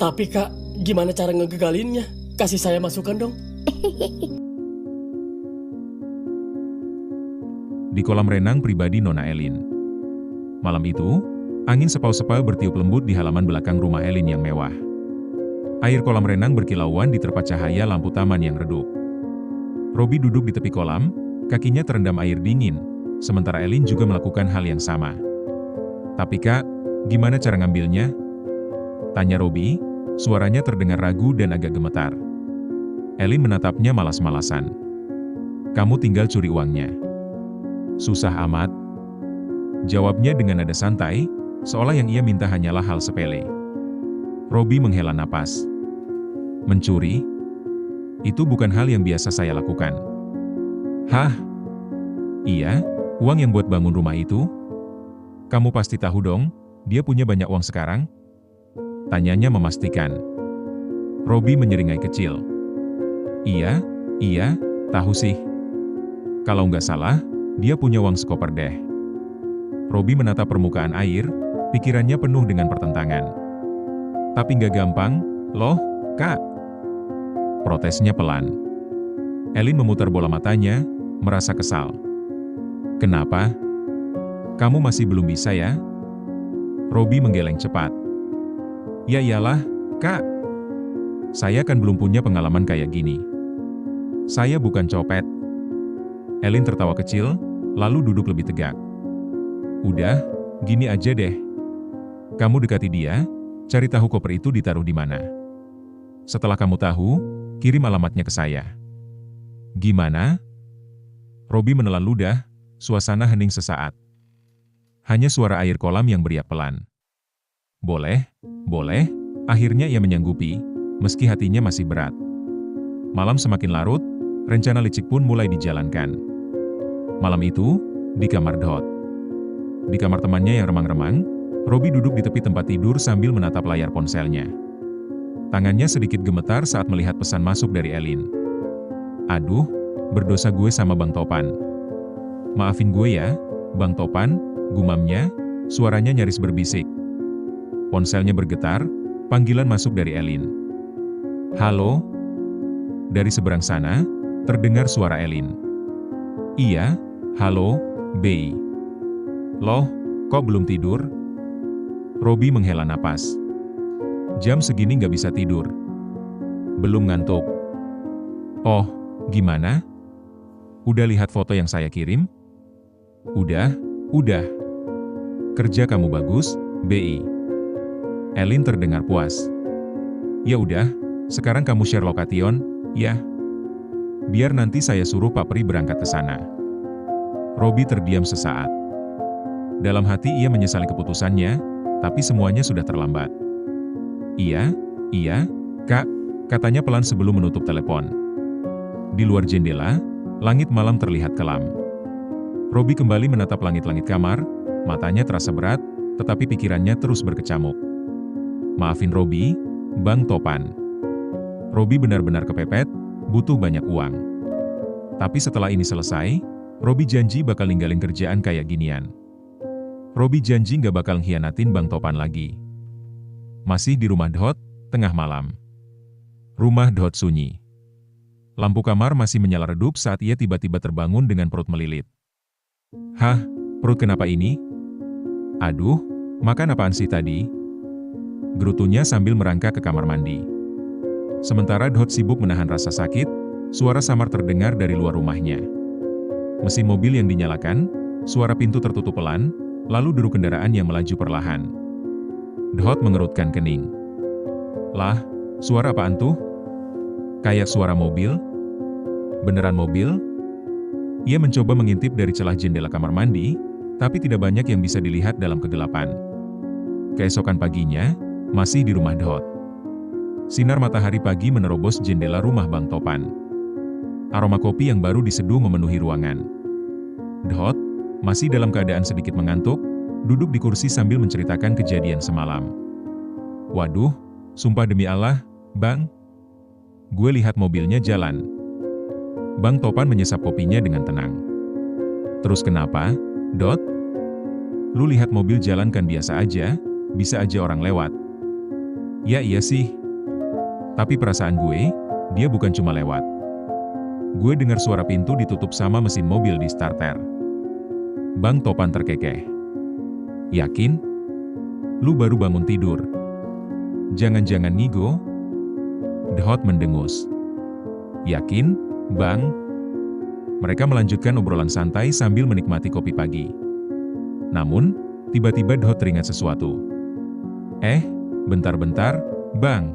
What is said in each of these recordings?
Tapi Kak, gimana cara ngegalinnya? Kasih saya masukan dong. Di kolam renang pribadi Nona Elin. Malam itu, angin sepau-sepau bertiup lembut di halaman belakang rumah Elin yang mewah. Air kolam renang berkilauan diterpa cahaya lampu taman yang redup. Robi duduk di tepi kolam, kakinya terendam air dingin, sementara Elin juga melakukan hal yang sama. "Tapi Kak, gimana cara ngambilnya?" tanya Robi, suaranya terdengar ragu dan agak gemetar. Elin menatapnya malas-malasan. "Kamu tinggal curi uangnya." "Susah amat," jawabnya dengan nada santai, seolah yang ia minta hanyalah hal sepele. Robi menghela napas. "Mencuri? Itu bukan hal yang biasa saya lakukan." "Hah? Iya, uang yang buat bangun rumah itu? Kamu pasti tahu dong, dia punya banyak uang sekarang?" tanyanya memastikan. Robi menyeringai kecil. Iya, tahu sih. Kalau nggak salah, dia punya uang sekoper deh." Robi menatap permukaan air, pikirannya penuh dengan pertentangan. "Tapi nggak gampang, loh, Kak." protesnya pelan. Elin memutar bola matanya, merasa kesal. "Kenapa? Kamu masih belum bisa ya?" Robi menggeleng cepat. "Ya iyalah, Kak. Saya kan belum punya pengalaman kayak gini. Saya bukan copet." Elin tertawa kecil, lalu duduk lebih tegak. "Udah, gini aja deh. Kamu dekati dia, cari tahu koper itu ditaruh di mana. Setelah kamu tahu, kirim alamatnya ke saya." "Gimana?" Robi menelan ludah, suasana hening sesaat. Hanya suara air kolam yang beriak pelan. Boleh. Akhirnya ia menyanggupi, meski hatinya masih berat. Malam semakin larut, rencana licik pun mulai dijalankan. Malam itu, di kamar Dot. Di kamar temannya yang remang-remang, Robi duduk di tepi tempat tidur sambil menatap layar ponselnya. Tangannya sedikit gemetar saat melihat pesan masuk dari Elin. "Aduh, berdosa gue sama Bang Topan. Maafin gue ya, Bang Topan," gumamnya, suaranya nyaris berbisik. Ponselnya bergetar, panggilan masuk dari Elin. "Halo?" Dari seberang sana, terdengar suara Elin. "Iya, halo, Bei. Loh, kok belum tidur?" Robi menghela napas. "Jam segini nggak bisa tidur. Belum ngantuk." "Oh, gimana? Udah lihat foto yang saya kirim?" Udah. Kerja kamu bagus, Bei." Elin terdengar puas. "Ya udah, sekarang kamu share lokation, ya. Biar nanti saya suruh Pak Pri berangkat ke sana." Robi terdiam sesaat. Dalam hati ia menyesali keputusannya, tapi semuanya sudah terlambat. Iya, Kak," katanya pelan sebelum menutup telepon. Di luar jendela, langit malam terlihat kelam. Robi kembali menatap langit-langit kamar, matanya terasa berat, tetapi pikirannya terus berkecamuk. "Maafin Robi, Bang Topan. Robi benar-benar kepepet, butuh banyak uang. Tapi setelah ini selesai, Robi janji bakal ninggalin kerjaan kayak ginian. Robi janji nggak bakal nghianatin Bang Topan lagi." Masih di rumah Dot, tengah malam. Rumah Dot sunyi. Lampu kamar masih menyala redup saat ia tiba-tiba terbangun dengan perut melilit. "Hah, perut kenapa ini? Aduh, makan apaan sih tadi?" gerutunya sambil merangkak ke kamar mandi. Sementara Dot sibuk menahan rasa sakit, suara samar terdengar dari luar rumahnya. Mesin mobil yang dinyalakan, suara pintu tertutup pelan, lalu deru kendaraan yang melaju perlahan. Dot mengerutkan kening. "Lah, suara apaan tuh? Kayak suara mobil? Beneran mobil?" Ia mencoba mengintip dari celah jendela kamar mandi, tapi tidak banyak yang bisa dilihat dalam kegelapan. Keesokan paginya, masih di rumah Dot. Sinar matahari pagi menerobos jendela rumah Bang Topan. Aroma kopi yang baru diseduh memenuhi ruangan. Dot, masih dalam keadaan sedikit mengantuk, duduk di kursi sambil menceritakan kejadian semalam. "Waduh, sumpah demi Allah, Bang. Gue lihat mobilnya jalan." Bang Topan menyesap kopinya dengan tenang. "Terus kenapa, Dot? Lu lihat mobil jalan kan biasa aja, bisa aja orang lewat." Ya iya sih. Tapi perasaan gue, dia bukan cuma lewat. Gue dengar suara pintu ditutup sama mesin mobil di starter. Bang Topan terkekeh. Yakin? Lu baru bangun tidur. Jangan-jangan ngigo? Dehot mendengus. Yakin, Bang? Mereka melanjutkan obrolan santai sambil menikmati kopi pagi. Namun, tiba-tiba Dehot teringat sesuatu. Bentar-bentar, Bang.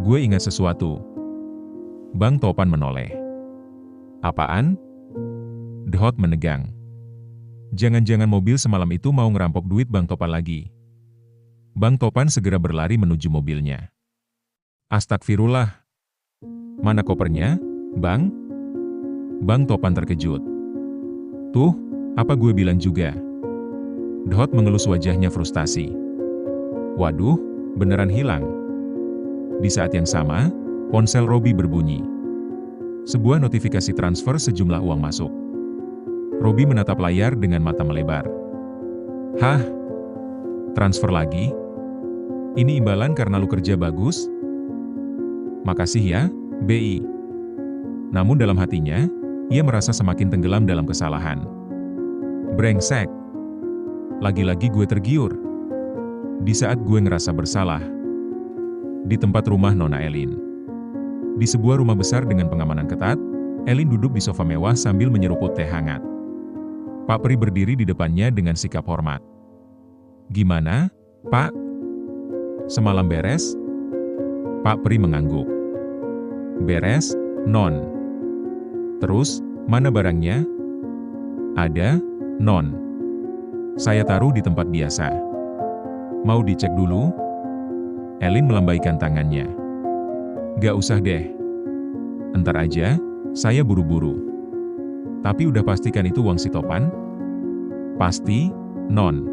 Gue ingat sesuatu. Bang Topan menoleh. Apaan? Dehot menegang. Jangan-jangan mobil semalam itu mau ngerampok duit Bang Topan lagi. Bang Topan segera berlari menuju mobilnya. Astagfirullah. Mana kopernya, Bang? Bang Topan terkejut. Tuh, apa gue bilang juga. Dehot mengelus wajahnya frustasi. Waduh, beneran hilang. Di saat yang sama, ponsel Robi berbunyi. Sebuah notifikasi transfer sejumlah uang masuk. Robi menatap layar dengan mata melebar. Hah? Transfer lagi? Ini imbalan karena lu kerja bagus? Makasih ya, BI. Namun dalam hatinya, ia merasa semakin tenggelam dalam kesalahan. Brengsek. Lagi-lagi gue tergiur. Di saat gue ngerasa bersalah. Di tempat rumah Nona Elin. Di sebuah rumah besar dengan pengamanan ketat, Elin duduk di sofa mewah sambil menyeruput teh hangat. Pak Pri berdiri di depannya dengan sikap hormat. Gimana, Pak? Semalam beres? Pak Pri mengangguk. Beres, Non. Terus, mana barangnya? Ada, Non. Saya taruh di tempat biasa. Mau dicek dulu? Elin melambaikan tangannya. Gak usah deh. Entar aja, saya buru-buru. Tapi udah pastikan itu uang si Topan? Pasti, Non.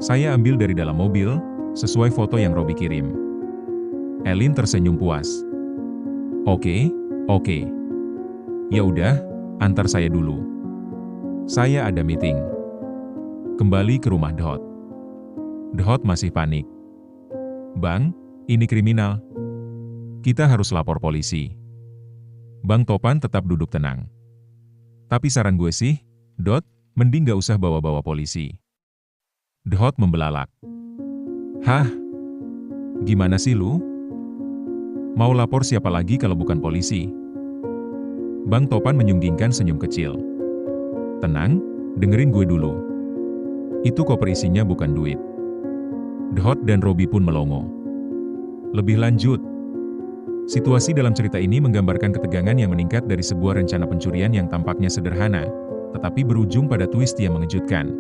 Saya ambil dari dalam mobil, sesuai foto yang Robi kirim. Elin tersenyum puas. Oke. Ya udah, antar saya dulu. Saya ada meeting. Kembali ke rumah Dehot. Dehot masih panik. Bang, ini kriminal. Kita harus lapor polisi. Bang Topan tetap duduk tenang. Tapi saran gue sih, Dot, mending gak usah bawa-bawa polisi. Dehot membelalak. Hah? Gimana sih lu? Mau lapor siapa lagi kalau bukan polisi? Bang Topan menyunggingkan senyum kecil. Tenang, dengerin gue dulu. Itu koper isinya bukan duit. Dehot dan Robi pun melongo. Lebih lanjut, situasi dalam cerita ini menggambarkan ketegangan yang meningkat dari sebuah rencana pencurian yang tampaknya sederhana, tetapi berujung pada twist yang mengejutkan.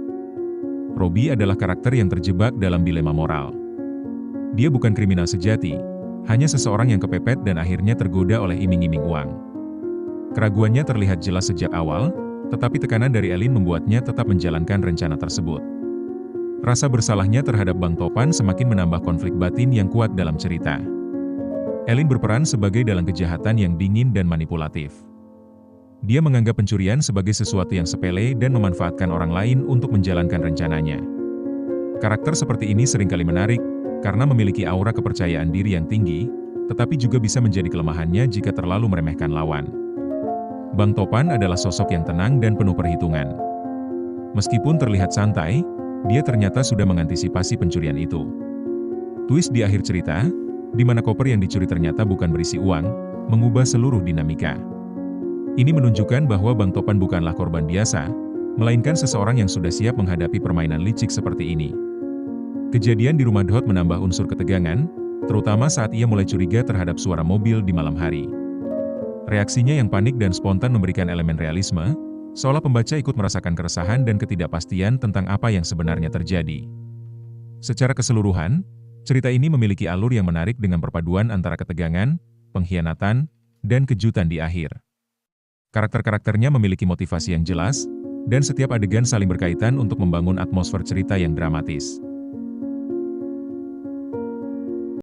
Robi adalah karakter yang terjebak dalam dilema moral. Dia bukan kriminal sejati, hanya seseorang yang kepepet dan akhirnya tergoda oleh iming-iming uang. Keraguannya terlihat jelas sejak awal, tetapi tekanan dari Elin membuatnya tetap menjalankan rencana tersebut. Rasa bersalahnya terhadap Bang Topan semakin menambah konflik batin yang kuat dalam cerita. Elin berperan sebagai dalang kejahatan yang dingin dan manipulatif. Dia menganggap pencurian sebagai sesuatu yang sepele dan memanfaatkan orang lain untuk menjalankan rencananya. Karakter seperti ini seringkali menarik, karena memiliki aura kepercayaan diri yang tinggi, tetapi juga bisa menjadi kelemahannya jika terlalu meremehkan lawan. Bang Topan adalah sosok yang tenang dan penuh perhitungan. Meskipun terlihat santai, dia ternyata sudah mengantisipasi pencurian itu. Twist di akhir cerita, di mana koper yang dicuri ternyata bukan berisi uang, mengubah seluruh dinamika. Ini menunjukkan bahwa Bang Topan bukanlah korban biasa, melainkan seseorang yang sudah siap menghadapi permainan licik seperti ini. Kejadian di rumah Dehot menambah unsur ketegangan, terutama saat ia mulai curiga terhadap suara mobil di malam hari. Reaksinya yang panik dan spontan memberikan elemen realisme, seolah pembaca ikut merasakan keresahan dan ketidakpastian tentang apa yang sebenarnya terjadi. Secara keseluruhan, cerita ini memiliki alur yang menarik dengan perpaduan antara ketegangan, pengkhianatan, dan kejutan di akhir. Karakter-karakternya memiliki motivasi yang jelas, dan setiap adegan saling berkaitan untuk membangun atmosfer cerita yang dramatis.